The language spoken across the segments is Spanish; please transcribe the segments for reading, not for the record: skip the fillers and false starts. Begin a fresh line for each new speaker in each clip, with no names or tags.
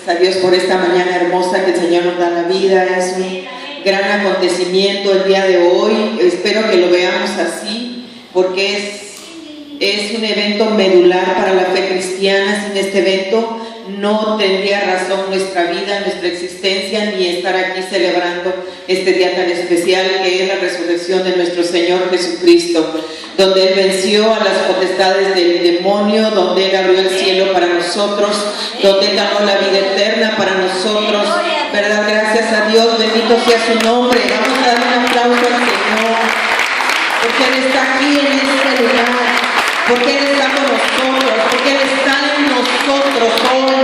Gracias a Dios por esta mañana hermosa que el Señor nos da la vida. Es un gran acontecimiento el día de hoy. Espero que lo veamos así, porque es un evento medular para la fe cristiana. Sin este evento no tendría razón nuestra vida, nuestra existencia, ni estar aquí celebrando este día tan especial que es la resurrección de nuestro Señor Jesucristo, donde Él venció a las potestades del demonio, donde Él abrió el cielo para nosotros, donde Él ganó la vida eterna para nosotros, ¿verdad? Gracias a Dios, bendito sea su nombre. Vamos a dar un aplauso al Señor, porque Él está aquí en este lugar, porque Él está con nosotros, porque Él está en nosotros hoy.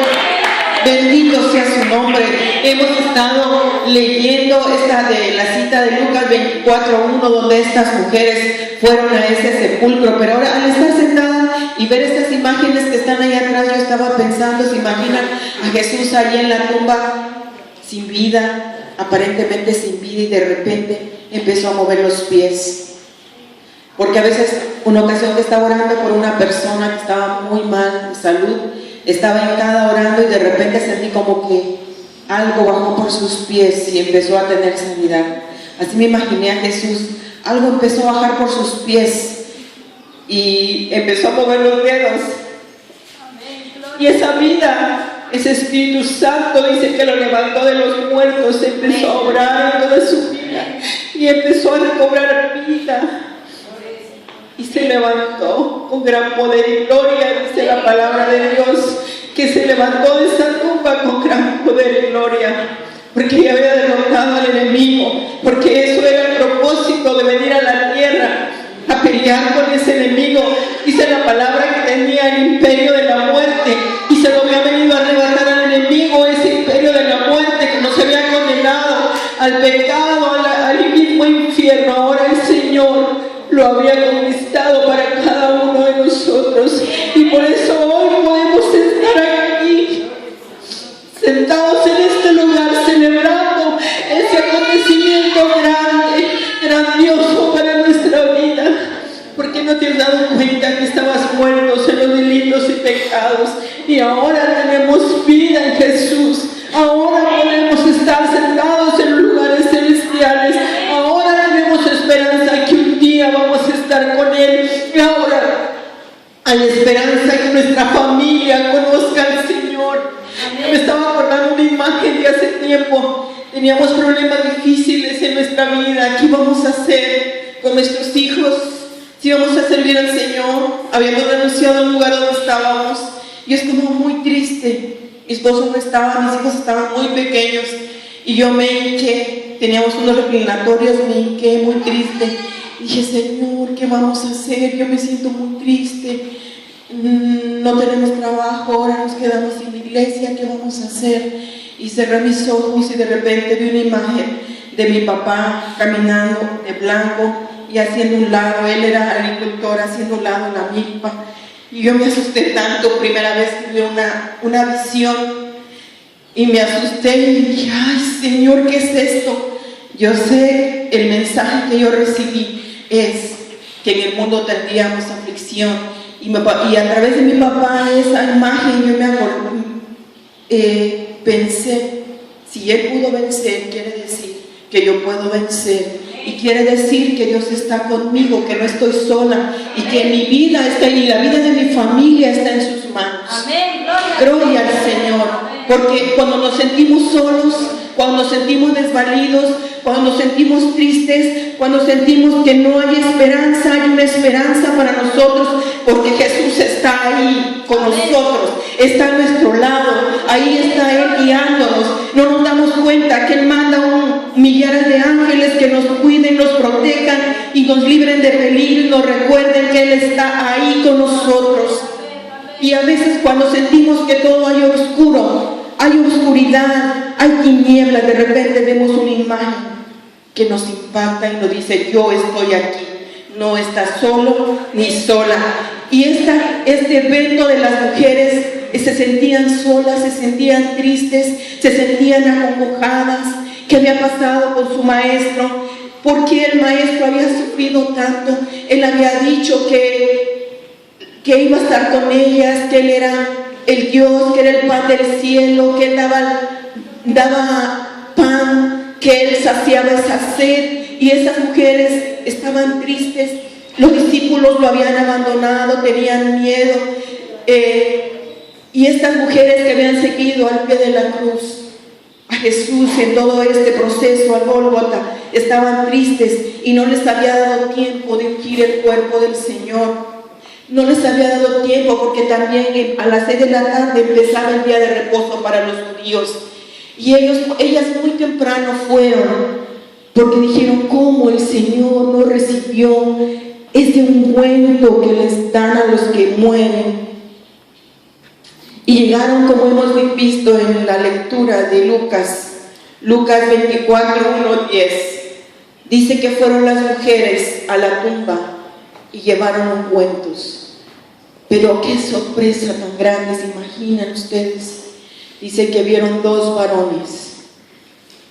Bendito sea su nombre. Hemos estado leyendo esta de la cita de Lucas 24:1, donde estas mujeres fueron a ese sepulcro, pero ahora al estar sentada y ver estas imágenes que están ahí atrás, yo estaba pensando, ¿se imaginan a Jesús ahí en la tumba sin vida, aparentemente sin vida, y de repente empezó a mover los pies? Porque a veces, una ocasión que estaba orando por una persona que estaba muy mal de salud, estaba hincada orando y de repente sentí como que algo bajó por sus pies y empezó a tener sanidad. Así me imaginé a Jesús, algo empezó a bajar por sus pies y empezó a mover los dedos. Y esa vida, ese Espíritu Santo dice que lo levantó de los muertos, empezó a orar en toda su vida y empezó a recobrar vida. Y se levantó con gran poder y gloria, dice la palabra de Dios, que se levantó de esa tumba con gran poder y gloria, porque ya había derrotado al enemigo, porque eso era el propósito de venir a la tierra, a pelear con ese enemigo. Dice la palabra que tenía el imperio de la muerte, y se lo había venido a arrebatar al enemigo, ese imperio de la muerte que nos había condenado al pecado, al mismo infierno. Ahora el Señor lo había conquistado para cada uno de nosotros, y por eso hoy podemos estar aquí sentados en este lugar celebrando ese acontecimiento grande, grandioso para nuestra vida. Porque no te has dado cuenta que estabas muertos en los delitos y pecados, y ahora tenemos vida en Jesús. Ahora podemos estar sentados en lugares celestiales. Ahora tenemos esperanza que un día vamos a estar con Él. Y ahora hay esperanza que nuestra familia conozca al Señor. Me estaba acordando una imagen de hace tiempo. Teníamos problemas difíciles en nuestra vida. ¿Qué íbamos a hacer con nuestros hijos? Si íbamos a servir al Señor. Habíamos renunciado al lugar donde estábamos. Y es como muy triste. Mi esposo no estaba, mis hijos estaban muy pequeños, y yo me hinqué. Teníamos unos reclinatorios, me hinqué muy triste. Dije, Señor, ¿qué vamos a hacer? Yo me siento muy triste. No tenemos trabajo, ahora nos quedamos sin la iglesia, ¿qué vamos a hacer? Y cerré mis ojos y de repente vi una imagen de mi papá caminando de blanco y haciendo un lado. Él era agricultor, haciendo un lado en la milpa. Y yo me asusté tanto, primera vez que vi una visión, y me asusté y dije, ay Señor, ¿qué es esto? Yo sé, el mensaje que yo recibí es que en el mundo tendríamos aflicción, y a través de mi papá, esa imagen, yo me acordé, pensé, si Él pudo vencer, quiere decir que yo puedo vencer. Y quiere decir que Dios está conmigo, que no estoy sola, y que mi vida está y la vida de mi familia está en sus manos.
Amén.
Gloria al Señor. Porque cuando nos sentimos solos, cuando nos sentimos desvalidos, cuando nos sentimos tristes, cuando sentimos que no hay esperanza, hay una esperanza para nosotros, porque Jesús está ahí con nosotros, está a nuestro lado, ahí está Él guiándonos. No nos damos cuenta que Él manda millares de ángeles que nos cuiden, nos protejan y nos libren de peligro, y nos recuerden que Él está ahí con nosotros. Y a veces cuando sentimos que todo hay oscuro, hay oscuridad, hay tinieblas, de repente vemos una imagen que nos impacta y nos dice, yo estoy aquí, no estás solo ni sola. Y este evento de las mujeres se sentían solas, se sentían tristes, se sentían acongojadas. ¿Qué había pasado con su maestro? ¿Por qué el maestro había sufrido tanto? Él había dicho que iba a estar con ellas, que él era el Dios que era el pan del cielo, que daba pan, que Él saciaba esa sed, y esas mujeres estaban tristes. Los discípulos lo habían abandonado, tenían miedo, y estas mujeres que habían seguido al pie de la cruz a Jesús en todo este proceso al Gólgota estaban tristes y no les había dado tiempo de ungir el cuerpo del Señor. No les había dado tiempo porque también a las 6 de la tarde empezaba el día de reposo para los judíos. Y ellas muy temprano fueron, porque dijeron: ¿cómo el Señor no recibió ese ungüento que les dan a los que mueren? Y llegaron, como hemos visto en la lectura de Lucas 24, 1, 10. Dice que fueron las mujeres a la tumba y llevaron ungüentos. Pero qué sorpresa tan grande, ¿se imaginan ustedes? Dice que vieron 2 varones.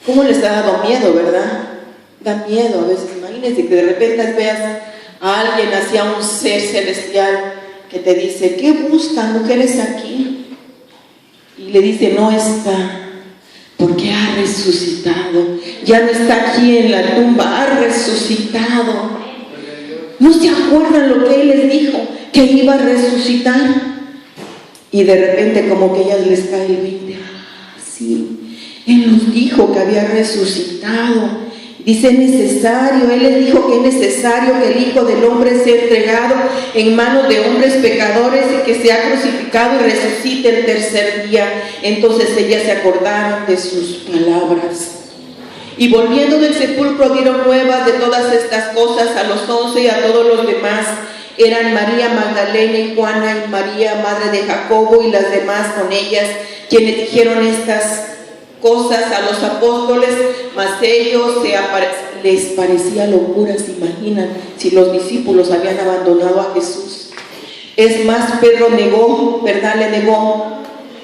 ¿Cómo les ha dado miedo, verdad? Da miedo a veces. Imagínense que de repente veas a alguien, hacia un ser celestial, que te dice: ¿qué buscan mujeres aquí? Y le dice: no está, porque ha resucitado. Ya no está aquí en la tumba, ha resucitado. ¿No se acuerdan lo que Él les dijo? Que iba a resucitar. Y de repente como que a ellas les cae el 20. Sí, Él nos dijo que había resucitado. Dice: es necesario, Él les dijo que es necesario que el Hijo del Hombre sea entregado en manos de hombres pecadores y que sea crucificado y resucite el tercer día. Entonces ellas se acordaron de sus palabras. Y volviendo del sepulcro dieron nuevas de todas estas cosas a los 11 y a todos los demás. Eran María Magdalena y Juana y María, madre de Jacobo, y las demás con ellas, quienes dijeron estas cosas a los apóstoles, mas ellos les parecía locura. ¿Se imaginan si los discípulos habían abandonado a Jesús? Es más, Pedro negó, ¿verdad? Le negó,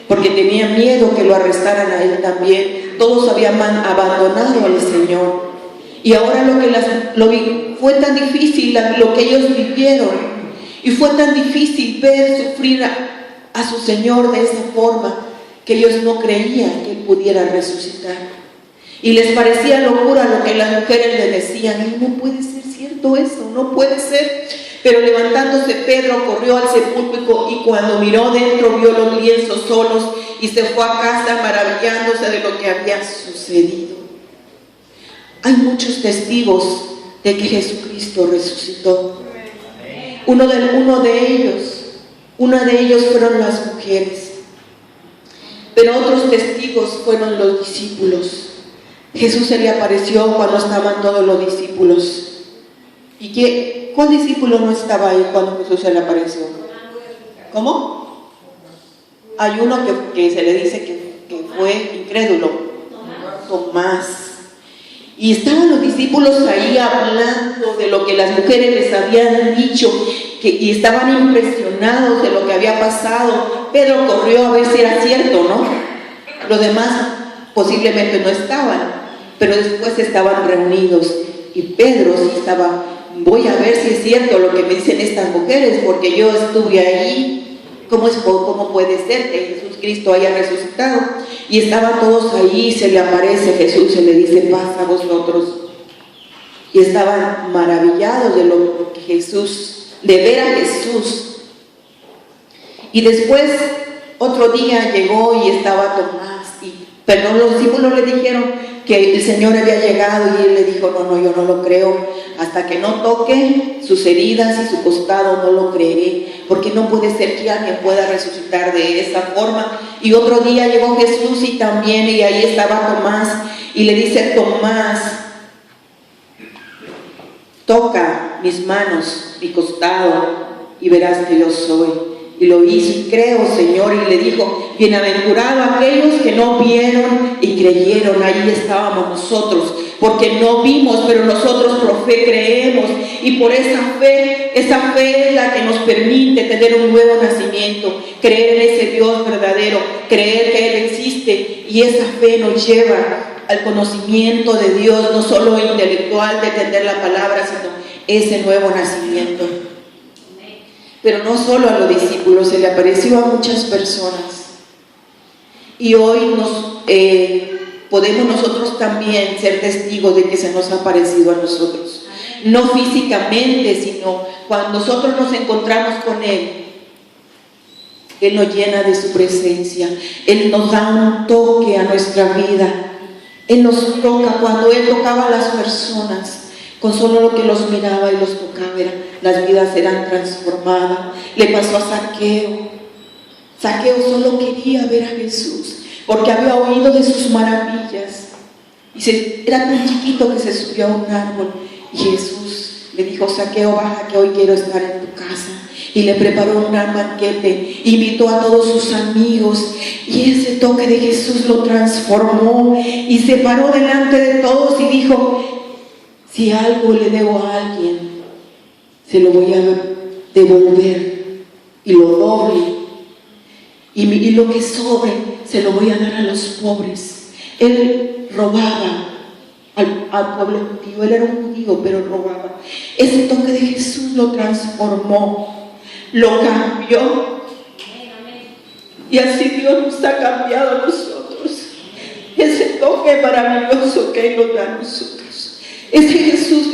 porque tenía miedo que lo arrestaran a él también. Todos habían abandonado al Señor. Y ahora fue tan difícil lo que ellos vivieron, y fue tan difícil ver sufrir a su Señor de esa forma, que ellos no creían que Él pudiera resucitar. Y les parecía locura lo que las mujeres le decían: no puede ser cierto eso, no puede ser. Pero levantándose Pedro corrió al sepulcro, y cuando miró dentro vio los lienzos solos, y se fue a casa maravillándose de lo que había sucedido. Hay muchos testigos de que Jesucristo resucitó. Una de ellos fueron las mujeres. Pero otros testigos fueron los discípulos. Jesús se le apareció cuando estaban todos los discípulos. ¿Y cuál discípulo no estaba ahí cuando Jesús se le apareció? ¿Cómo? Hay uno que se le dice que fue incrédulo. Tomás. Y estaban los discípulos ahí hablando de lo que las mujeres les habían dicho, y estaban impresionados de lo que había pasado. Pedro corrió a ver si era cierto, ¿no? Los demás posiblemente no estaban, pero después estaban reunidos, y Pedro sí estaba: voy a ver si es cierto lo que me dicen estas mujeres, porque yo estuve ahí. ¿Cómo puede ser que Jesucristo haya resucitado? Y estaban todos ahí, se le aparece Jesús, se le dice: pasa a vosotros. Y estaban maravillados de lo que de ver a Jesús. Y después, otro día llegó y estaba Tomás, los discípulos le dijeron que el Señor había llegado, y él le dijo: no, yo no lo creo, hasta que no toque sus heridas y su costado no lo creeré, porque no puede ser que alguien pueda resucitar de esa forma. Y otro día llegó Jesús y ahí estaba Tomás, y le dice: Tomás, toca mis manos, mi costado, y verás que yo soy. Y lo hizo: y creo, Señor. Y le dijo: bienaventurado aquellos que no vieron y creyeron. Ahí estábamos nosotros, porque no vimos, pero nosotros por fe creemos. Y por esa fe es la que nos permite tener un nuevo nacimiento, creer en ese Dios verdadero, creer que Él existe. Y esa fe nos lleva al conocimiento de Dios, no solo intelectual de entender la palabra, sino ese nuevo nacimiento. Pero no solo a los discípulos, se le apareció a muchas personas. Y hoy podemos nosotros también ser testigos de que se nos ha aparecido a nosotros. No físicamente, sino cuando nosotros nos encontramos con Él. Él nos llena de su presencia. Él nos da un toque a nuestra vida. Él nos toca. Cuando Él tocaba a las personas, con solo lo que los miraba y los tocaba, las vidas eran transformadas. Le pasó a Zaqueo. Zaqueo solo quería ver a Jesús, porque había oído de sus maravillas. Y era tan chiquito que se subió a un árbol. Y Jesús le dijo: Zaqueo, baja, que hoy quiero estar en tu casa. Y le preparó un gran banquete, invitó a todos sus amigos, y ese toque de Jesús lo transformó, y se paró delante de todos y dijo: si algo le debo a alguien, se lo voy a devolver, y lo doble, y lo que sobre se lo voy a dar a los pobres. Él robaba al pueblo judío, él era un judío, pero robaba. Ese toque de Jesús lo transformó, lo cambió, y así Dios nos ha cambiado a nosotros. Ese toque maravilloso que Él nos da a nosotros, ese Jesús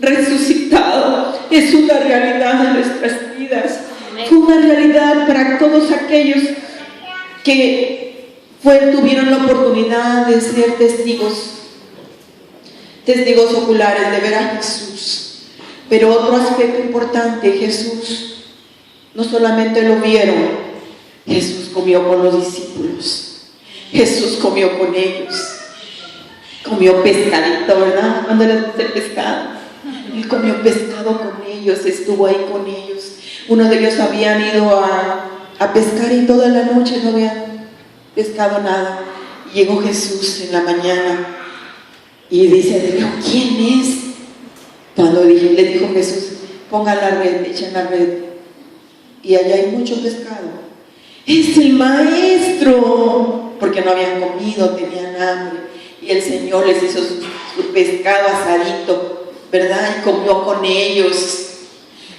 resucitado, es una realidad en nuestras vidas. Fue una realidad para todos aquellos que tuvieron la oportunidad de ser testigos oculares, de ver a Jesús. Pero otro aspecto importante, Jesús no solamente lo vieron, Jesús comió con los discípulos, Jesús comió con ellos, comió pescadito, ¿verdad? Cuando les gusta el pescado, Él comió pescado con ellos, estuvo ahí con ellos. Uno de ellos habían ido a pescar y toda la noche no habían pescado nada. Y llegó Jesús en la mañana y dice: ¿quién es? Cuando le dijo Jesús: pongan la red, echen la red, y allá hay mucho pescado. Es el maestro, porque no habían comido, tenían hambre, y el Señor les hizo su pescado asadito, ¿verdad? Y comió con ellos.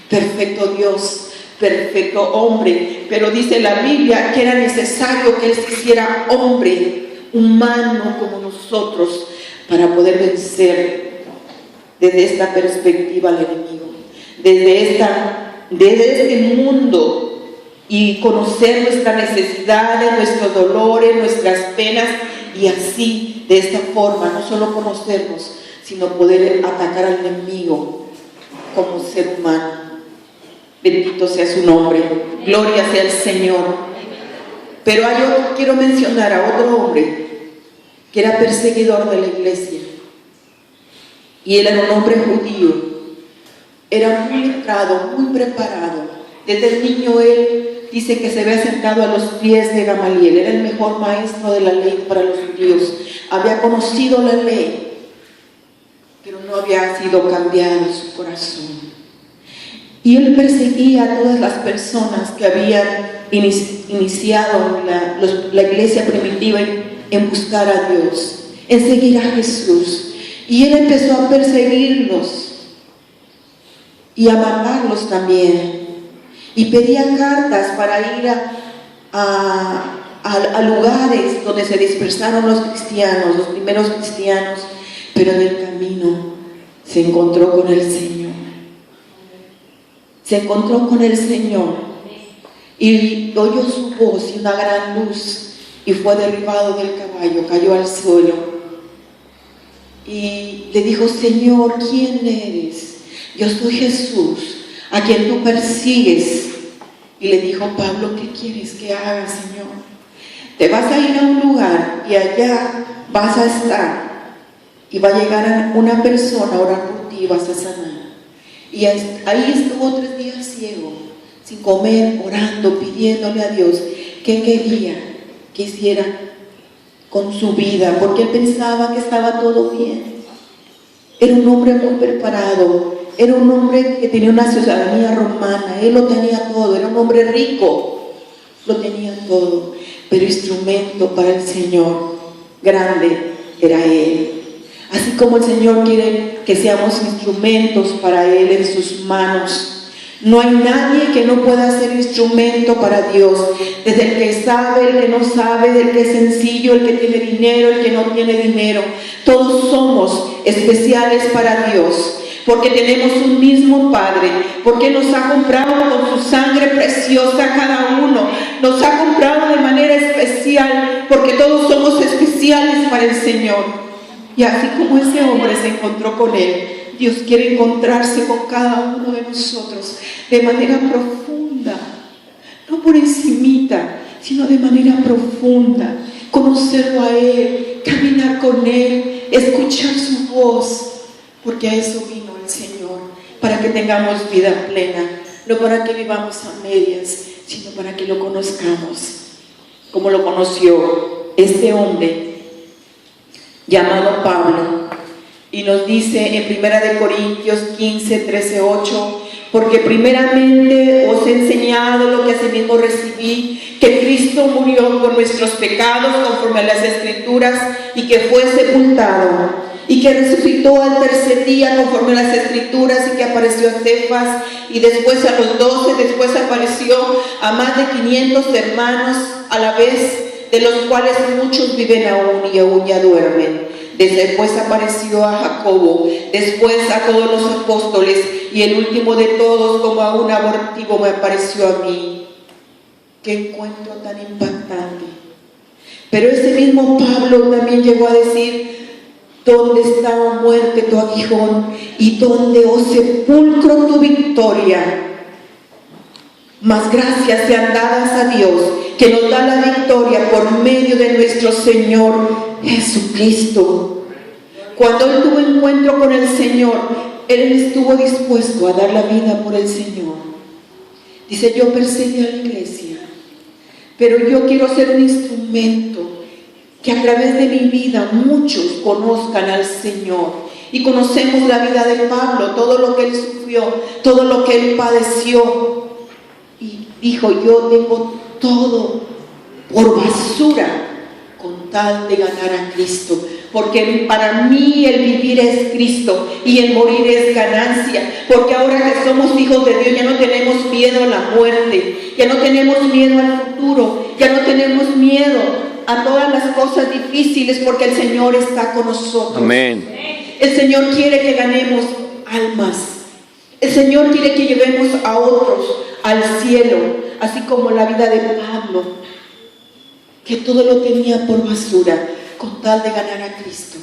Perfecto Dios, perfecto hombre. Pero dice la Biblia que era necesario que Él se hiciera hombre, humano como nosotros, para poder vencer desde esta perspectiva al enemigo, desde este mundo, y conocer nuestras necesidades, nuestros dolores, nuestras penas, y así, de esta forma, no solo conocernos, sino poder atacar al enemigo como ser humano. Bendito sea su nombre, gloria sea el Señor. Pero quiero mencionar a otro hombre que era perseguidor de la iglesia, y él era un hombre judío, era muy letrado, muy preparado. Desde el niño él dice que se había sentado a los pies de Gamaliel, era el mejor maestro de la ley para los judíos, había conocido la ley, pero no había sido cambiado su corazón. Y él perseguía a todas las personas que habían iniciado la iglesia primitiva en buscar a Dios, en seguir a Jesús. Y él empezó a perseguirlos y a matarlos también. Y pedía cartas para ir a lugares donde se dispersaron los cristianos, los primeros cristianos. Pero en el camino se encontró con el Señor. Se encontró con el Señor y oyó su voz y una gran luz, y fue derribado del caballo, cayó al suelo y le dijo: Señor, ¿quién eres? Yo soy Jesús, a quien tú persigues. Y le dijo Pablo: ¿qué quieres que haga, Señor? Te vas a ir a un lugar y allá vas a estar, y va a llegar una persona a orar por ti y vas a sanar. Y ahí estuvo 3 días ciego, sin comer, orando, pidiéndole a Dios qué quería que hiciera con su vida, porque él pensaba que estaba todo bien. Era un hombre muy preparado, era un hombre que tenía una ciudadanía romana, él lo tenía todo, era un hombre rico, lo tenía todo, pero instrumento para el Señor grande era él. Así como el Señor quiere que seamos instrumentos para Él en sus manos, No hay nadie que no pueda ser instrumento para Dios, desde el que sabe, el que no sabe, el que es sencillo, el que tiene dinero, el que no tiene dinero. Todos somos especiales para Dios, porque tenemos un mismo Padre, porque nos ha comprado con su sangre preciosa cada uno, nos ha comprado de manera especial, porque todos somos especiales para el Señor. Y así como ese hombre se encontró con Él, Dios quiere encontrarse con cada uno de nosotros de manera profunda, no por encimita, sino de manera profunda, conocerlo a Él, caminar con Él, escuchar su voz, porque a eso vino el Señor, para que tengamos vida plena, no para que vivamos a medias, sino para que lo conozcamos, como lo conoció este hombre llamado Pablo. Y nos dice en 1 Corintios 15, 13, 8, porque primeramente os he enseñado lo que asimismo recibí, que Cristo murió por nuestros pecados conforme a las Escrituras, y que fue sepultado, y que resucitó al tercer día conforme a las Escrituras, y que apareció a Cefas, y después a los 12, después apareció a más de 500 hermanos a la vez, de los cuales muchos viven aún y aún ya duermen. Después apareció a Jacobo, después a todos los apóstoles, y el último de todos, como a un abortivo, me apareció a mí. ¡Qué encuentro tan impactante! Pero ese mismo Pablo también llegó a decir: ¿dónde está, oh muerte, tu aguijón? ¿Y dónde, oh sepulcro, tu victoria? Mas gracias sean dadas a Dios, que nos da la victoria por medio de nuestro Señor Jesucristo. Cuando Él tuvo encuentro con el Señor, Él estuvo dispuesto a dar la vida por el Señor. Dice: yo perseguí a la iglesia, pero yo quiero ser un instrumento que a través de mi vida muchos conozcan al Señor. Y conocemos la vida de Pablo, todo lo que él sufrió, todo lo que él padeció. Y dijo: yo tengo todo por basura con tal de ganar a Cristo, porque para mí el vivir es Cristo y el morir es ganancia, porque ahora que somos hijos de Dios ya no tenemos miedo a la muerte, ya no tenemos miedo al futuro, ya no tenemos miedo a todas las cosas difíciles, porque el Señor está con nosotros.
Amén.
El Señor quiere que ganemos almas, el Señor quiere que llevemos a otros al cielo, así como la vida de Pablo, que todo lo tenía por basura con tal de ganar a Cristo,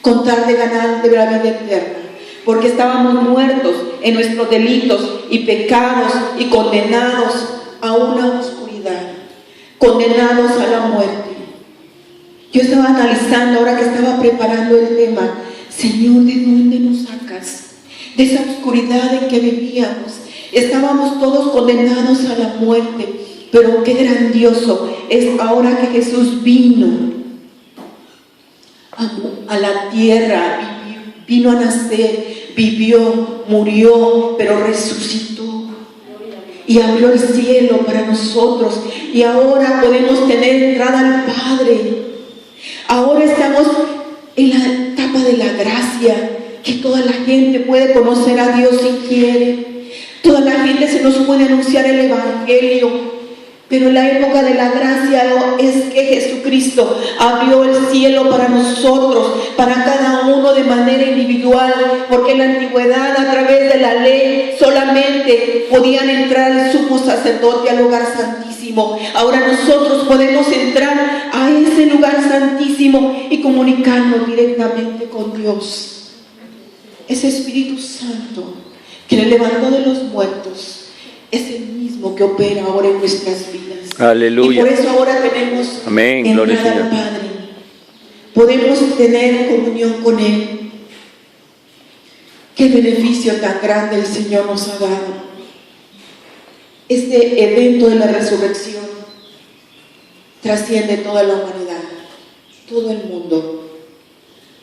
con tal de ganar de la vida eterna, porque estábamos muertos en nuestros delitos y pecados y condenados a una oscuridad, condenados a la muerte. Yo estaba analizando ahora que estaba preparando el tema: Señor, ¿de dónde nos sacas? De esa oscuridad en que vivíamos. Estábamos todos condenados a la muerte, pero qué grandioso es ahora que Jesús vino a la tierra, vino a nacer, vivió, murió, pero resucitó y abrió el cielo para nosotros, y ahora podemos tener entrada al Padre. Ahora estamos en la etapa de la gracia, que toda la gente puede conocer a Dios si quiere. Toda la gente se nos puede anunciar el Evangelio, pero en la época de la gracia es que Jesucristo abrió el cielo para nosotros, para cada uno de manera individual, porque en la antigüedad, a través de la ley, solamente podían entrar el sumo sacerdote al lugar santísimo. Ahora nosotros podemos entrar a ese lugar santísimo y comunicarnos directamente con Dios. Ese Espíritu Santo que le levantó de los muertos es el mismo que opera ahora en nuestras vidas.
Aleluya.
Y por eso ahora tenemos
Amén. Gloria al
entrada al
Señor.
Padre. Podemos tener comunión con Él. Qué beneficio tan grande el Señor nos ha dado. Este evento de la resurrección trasciende toda la humanidad, todo el mundo,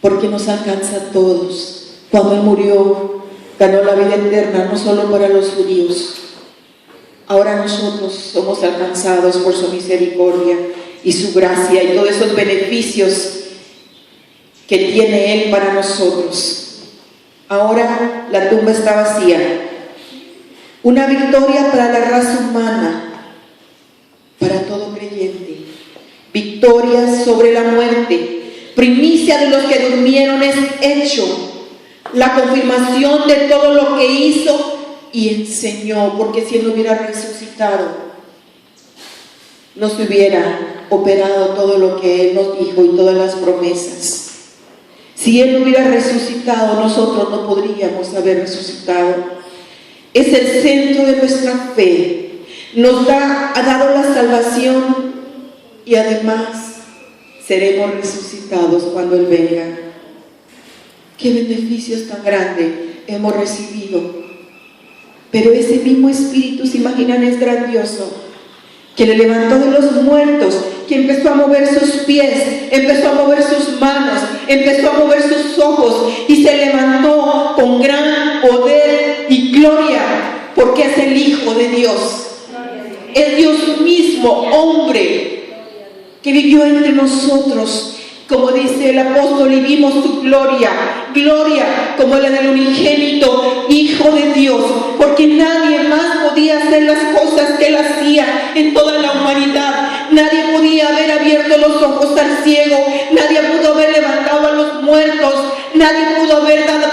porque nos alcanza a todos. Cuando Él murió, ganó la vida eterna, no solo para los judíos. Ahora nosotros somos alcanzados por su misericordia y su gracia y todos esos beneficios que tiene Él para nosotros. Ahora la tumba está vacía, una victoria para la raza humana, para todo creyente, victoria sobre la muerte, primicia de los que durmieron es hecho, la confirmación de todo lo que hizo y enseñó, porque si Él no hubiera resucitado, no se hubiera operado todo lo que Él nos dijo y todas las promesas. Si Él no hubiera resucitado, nosotros no podríamos haber resucitado. Es el centro de nuestra fe. Ha dado la salvación y además seremos resucitados cuando Él venga. Qué beneficios tan grandes hemos recibido. Pero ese mismo Espíritu, se imaginan, es grandioso, que le levantó de los muertos, que empezó a mover sus pies, empezó a mover sus manos, empezó a mover sus ojos y se levantó con gran poder y gloria, porque es el Hijo de Dios. Es Dios mismo, hombre, que vivió entre nosotros. Como dice el apóstol, y vimos su gloria, gloria como la del unigénito Hijo de Dios, porque nadie más podía hacer las cosas que Él hacía en toda la humanidad. Nadie podía haber abierto los ojos al ciego, nadie pudo haber levantado a los muertos, nadie pudo haber dado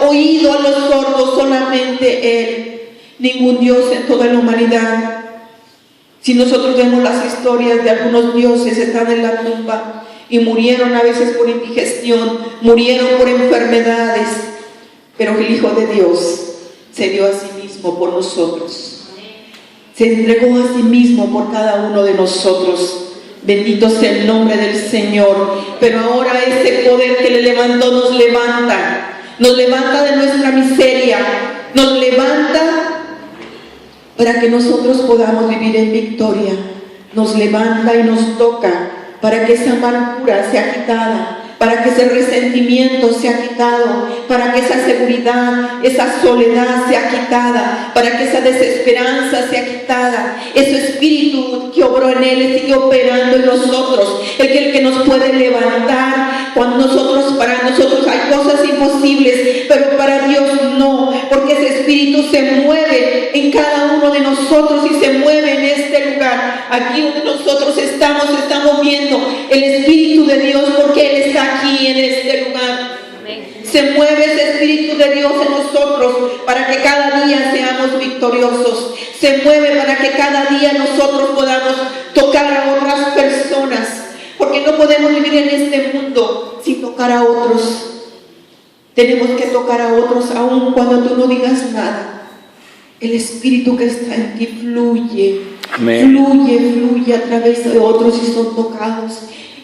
oído a los sordos, solamente Él. Ningún Dios en toda la humanidad. Si nosotros vemos las historias de algunos dioses, están en la tumba y murieron a veces por indigestión, murieron por enfermedades, pero el Hijo de Dios se dio a sí mismo por nosotros, se entregó a sí mismo por cada uno de nosotros. Bendito sea el nombre del Señor. Pero ahora ese poder que le levantó nos levanta de nuestra miseria, nos levanta para que nosotros podamos vivir en victoria. Nos levanta y nos toca para que esa amargura sea quitada, para que ese resentimiento sea quitado, para que esa seguridad, esa soledad sea quitada, para que esa desesperanza sea quitada. Ese espíritu que obró en Él sigue operando en nosotros, el que nos puede levantar cuando para nosotros hay cosas imposibles, pero para Dios no, porque ese espíritu se mueve en cada uno de nosotros y se mueve en este lugar. Aquí donde nosotros estamos viendo el Espíritu de Dios, porque Él está aquí en este lugar. Se mueve ese Espíritu de Dios en nosotros para que cada día seamos victoriosos. Se mueve para que cada día nosotros podamos tocar a otras personas, porque no podemos vivir en este mundo sin tocar a otros. Tenemos que tocar a otros aun cuando tú no digas nada. El Espíritu que está en ti fluye, fluye a través de otros y son tocados.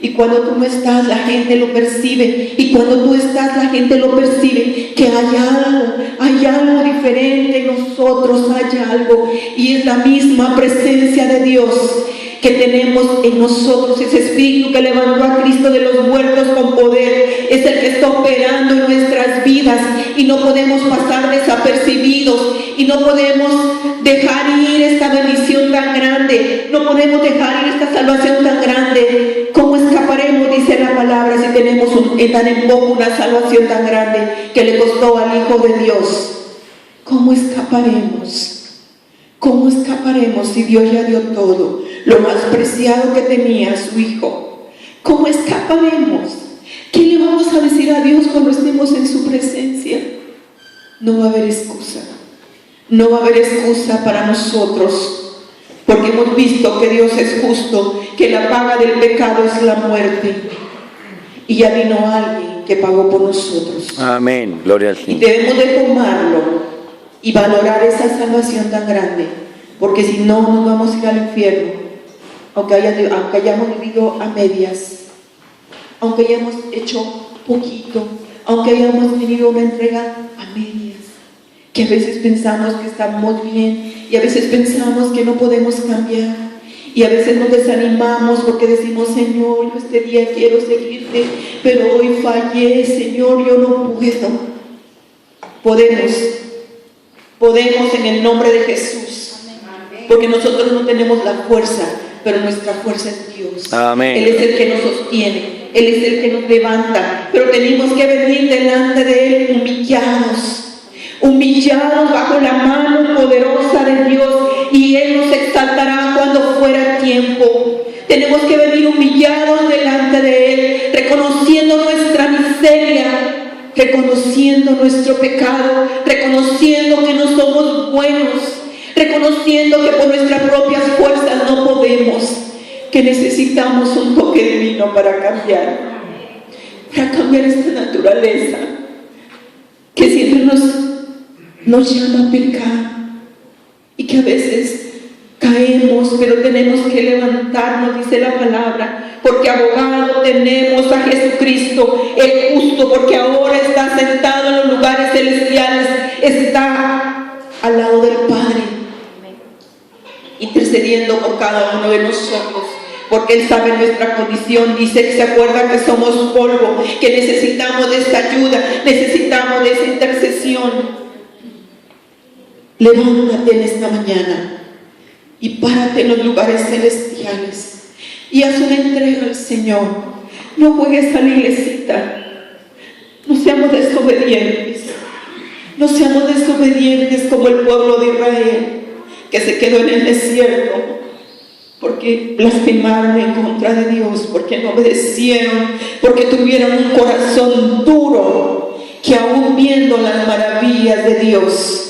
Y cuando tú no estás, la gente lo percibe. Y cuando tú estás, la gente lo percibe. Que hay algo diferente en nosotros, hay algo. Y es la misma presencia de Dios que tenemos en nosotros. Ese Espíritu que levantó a Cristo de los muertos con poder es el que está operando en nuestras vidas. Y no podemos pasar desapercibidos. Y no podemos dejar ir esta bendición tan grande. No podemos dejar ir esta salvación tan grande. ¿Cómo escaparemos, dice la palabra, si tenemos tan en poco una salvación tan grande que le costó al Hijo de Dios? ¿Cómo escaparemos? ¿Cómo escaparemos si Dios ya dio todo, lo más preciado que tenía, su Hijo? ¿Cómo escaparemos? ¿Qué le vamos a decir a Dios cuando estemos en su presencia? No va a haber excusa. No va a haber excusa para nosotros. Porque hemos visto que Dios es justo, que la paga del pecado es la muerte. Y ya vino alguien que pagó por nosotros.
Amén, gloria al Señor.
Y debemos de tomarlo y valorar esa salvación tan grande. Porque si no, nos vamos a ir al infierno. Aunque hayamos vivido a medias. Aunque hayamos hecho poquito. Aunque hayamos tenido una entrega a medias. Que a veces pensamos que estamos bien y a veces pensamos que no podemos cambiar y a veces nos desanimamos porque decimos: Señor, yo este día quiero seguirte, pero hoy fallé, Señor, yo no puedo. Podemos en el nombre de Jesús, porque nosotros no tenemos la fuerza, pero nuestra fuerza es Dios.
Amén.
Él es el que nos sostiene, Él es el que nos levanta, pero tenemos que venir delante de Él humillados.
humillados bajo la mano poderosa de Dios, y Él nos exaltará cuando fuera tiempo. Tenemos que venir humillados delante de Él, reconociendo nuestra miseria, reconociendo nuestro pecado, reconociendo que no somos buenos, reconociendo que por nuestras propias fuerzas no podemos, que necesitamos un toque divino para cambiar esta naturaleza que siempre nos llama a pecar, y que a veces caemos, pero tenemos que levantarnos, dice la palabra, porque abogado tenemos a Jesucristo el justo, porque ahora está sentado en los lugares celestiales, está al lado del Padre, intercediendo por cada uno de nosotros, porque Él sabe nuestra condición. Dice que se acuerda que somos polvo, que necesitamos de esta ayuda, necesitamos de esa intercesión. Levántate en esta mañana y párate en los lugares celestiales y haz una entrega al Señor. No juegues a la iglesita, no seamos desobedientes, no seamos desobedientes como el pueblo de Israel, que se quedó en el desierto porque blasfemaron en contra de Dios, porque no obedecieron, porque tuvieron un corazón duro, que aún viendo las maravillas de Dios,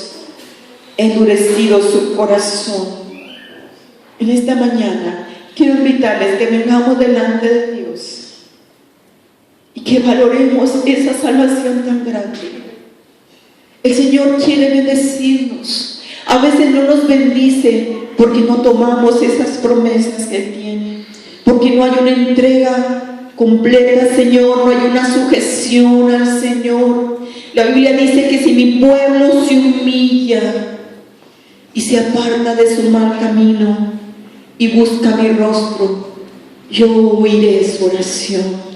endurecido su corazón. En esta mañana quiero invitarles que vengamos delante de Dios y que valoremos esa salvación tan grande. El Señor quiere bendecirnos. A veces no nos bendice porque no tomamos esas promesas que Él tiene, porque no hay una entrega completa, Señor, no hay una sujeción al Señor. La Biblia dice que si mi pueblo se humilla y se aparta de su mal camino y busca mi rostro, yo oiré su oración.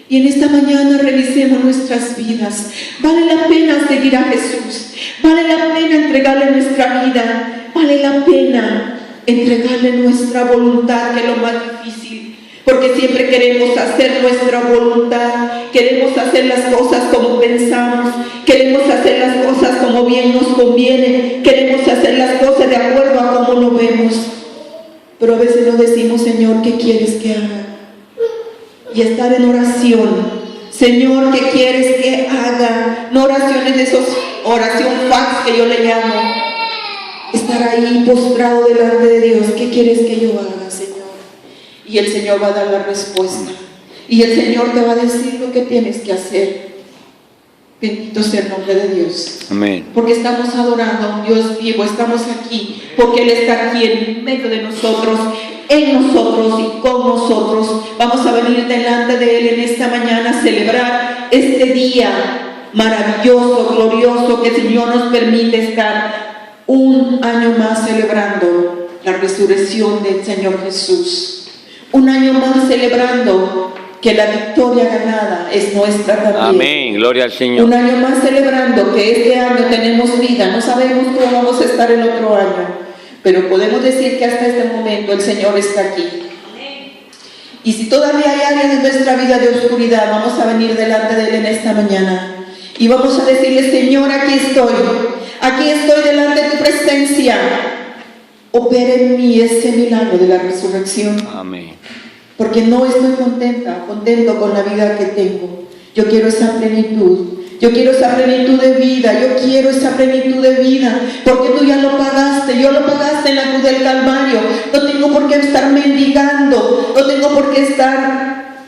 Y en esta mañana revisemos nuestras vidas. Vale la pena seguir a Jesús, vale la pena entregarle nuestra vida, vale la pena entregarle nuestra voluntad, que es lo más difícil, porque siempre queremos hacer nuestra voluntad, queremos hacer las cosas como pensamos, queremos hacer las cosas como bien nos conviene, queremos hacer las cosas de acuerdo a cómo lo vemos, pero a veces nos decimos: Señor, ¿qué quieres que haga? Y estar en oración. Señor, ¿qué quieres que haga? No oraciones de esos, oración fax que yo le llamo. Estar ahí postrado delante de Dios. ¿Qué quieres que yo haga, Señor? Y el Señor va a dar la respuesta. Y el Señor te va a decir lo que tienes que hacer. Bendito sea el nombre de Dios.
Amén.
Porque estamos adorando a un Dios vivo. Estamos aquí porque Él está aquí en medio de nosotros, en nosotros y con nosotros. Vamos a venir delante de Él en esta mañana a celebrar este día maravilloso, glorioso, que el Señor nos permite estar un año más celebrando la resurrección del Señor Jesús. Un año más celebrando que la victoria ganada es nuestra también.
Amén, gloria al Señor.
Un año más celebrando que este año tenemos vida. No sabemos cómo vamos a estar el otro año, pero podemos decir que hasta este momento el Señor está aquí. Y si todavía hay áreas de nuestra vida de oscuridad, vamos a venir delante de Él en esta mañana y vamos a decirle: Señor, aquí estoy delante de tu presencia. Opera en mí ese milagro de la resurrección.
Amén.
Porque no estoy contento con la vida que tengo. Yo quiero esa plenitud. Yo quiero esa plenitud de vida, yo quiero esa plenitud de vida, porque tú ya lo pagaste, yo lo pagaste en la cruz del Calvario. No tengo por qué estar mendigando, no tengo por qué estar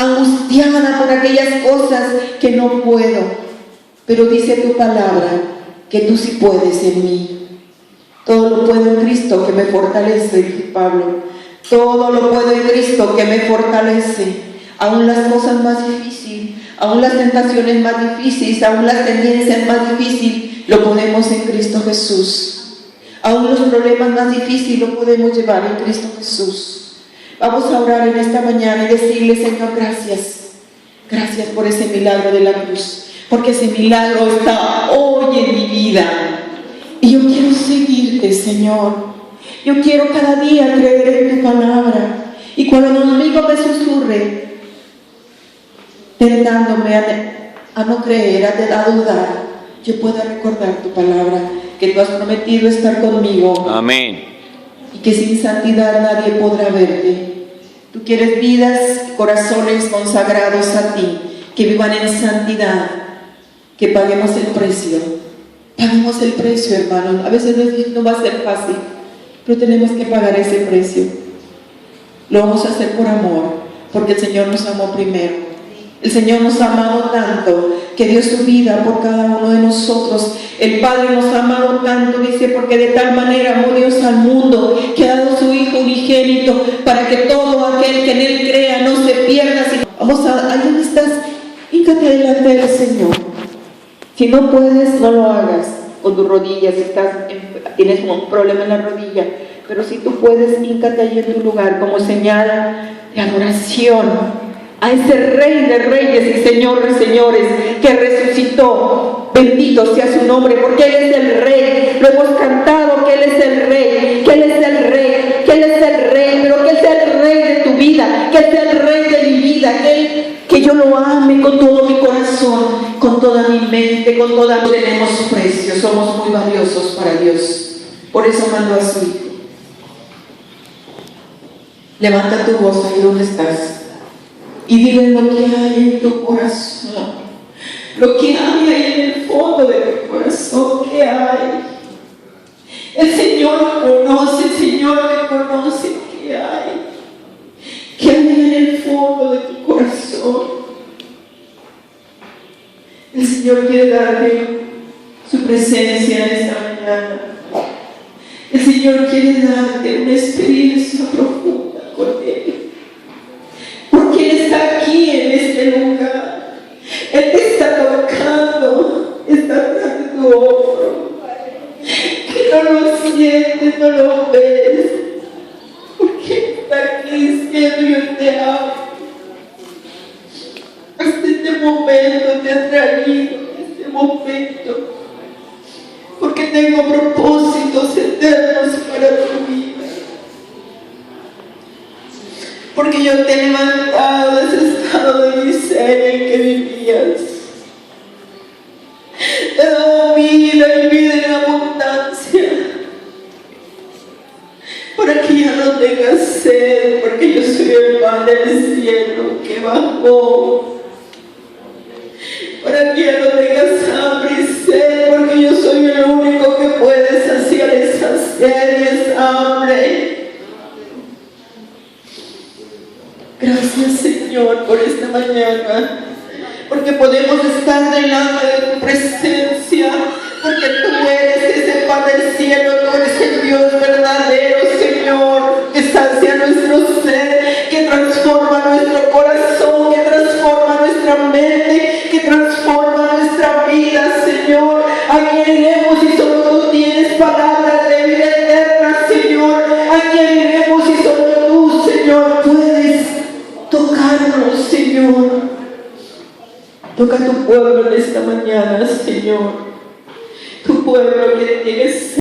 angustiada por aquellas cosas que no puedo. Pero dice tu palabra que tú sí puedes en mí. Todo lo puedo en Cristo que me fortalece, dice Pablo. Todo lo puedo en Cristo que me fortalece. Aún las cosas más difíciles, aún las tentaciones más difíciles, aún las tendencias más difíciles, lo podemos en Cristo Jesús. Aún los problemas más difíciles lo podemos llevar en Cristo Jesús. Vamos a orar en esta mañana y decirle: Señor, gracias. Gracias por ese milagro de la cruz, porque ese milagro está hoy en mi vida. Y yo quiero seguirte, Señor. Yo quiero cada día creer en tu palabra. Y cuando el enemigo me susurre, tentándome a no creer, a dudar, yo pueda recordar tu palabra, que tú has prometido estar conmigo.
Amén.
Y que sin santidad nadie podrá verte. Tú quieres vidas, corazones consagrados a ti, que vivan en santidad, que paguemos el precio. Paguemos el precio, hermanos. A veces no va a ser fácil, pero tenemos que pagar ese precio. Lo vamos a hacer por amor, porque el Señor nos amó primero. El Señor nos ha amado tanto que dio su vida por cada uno de nosotros. El Padre nos ha amado tanto, dice, porque de tal manera amó Dios al mundo que ha dado su Hijo unigénito para que todo aquel que en Él crea no se pierda. Vamos a, ahí donde estás, híncate delante del Señor. Si no puedes, no lo hagas con tus rodillas. Si tienes un problema en la rodilla, pero si tú puedes, híncate allí en tu lugar como señal de adoración a ese Rey de Reyes y Señor de Señores que resucitó. Bendito sea su nombre, porque Él es el Rey. Lo hemos cantado, que Él es el Rey, que Él es el Rey, que Él es el Rey, pero que Él sea el Rey de tu vida, que Él sea el Rey de mi vida, que yo lo ame con todo mi corazón, con toda mi mente, con toda mi... Tenemos precio, somos muy valiosos para Dios. Por eso mandó a su Hijo. Levanta tu voz ahí donde estás y dile lo que hay en tu corazón, lo que hay ahí en el fondo de tu corazón. ¿Qué hay? El Señor lo conoce, el Señor te conoce. ¿Qué hay? ¿Qué hay en el fondo de tu corazón? El Señor quiere darte su presencia en esta mañana. El Señor quiere darte una experiencia profunda con Él. Porque Él está aquí en este lugar. Él te está tocando, está tocando tu hombro. Que no lo sientes, no lo ves. Porque está aquí diciendo: yo te amo. Hasta este momento te ha traído, este momento. Porque tengo propósitos eternos para tu vida. Porque yo te he levantado de ese estado de miseria en que vivías. Te he dado vida y vida en abundancia. Para que ya no tengas sed, porque yo soy el pan del cielo que bajó. Para que ya no tengas hambre y sed, porque yo soy el único que puede saciar esa sed y esa hambre. Gracias, Señor, por esta mañana, porque podemos estar delante de tu presencia, porque tú eres ese pan del cielo, tú eres el Dios verdadero, Señor, que sacia nuestro ser, que transforma nuestro corazón, que transforma nuestra mente, que transforma nuestra vida, Señor. ¿A quién iremos si solo tú tienes palabras de vida eterna, Señor? ¿A quién iremos si solo tú, Señor, puedes tocarnos, Señor? Toca a tu pueblo en esta mañana, Señor. Tu pueblo que tienes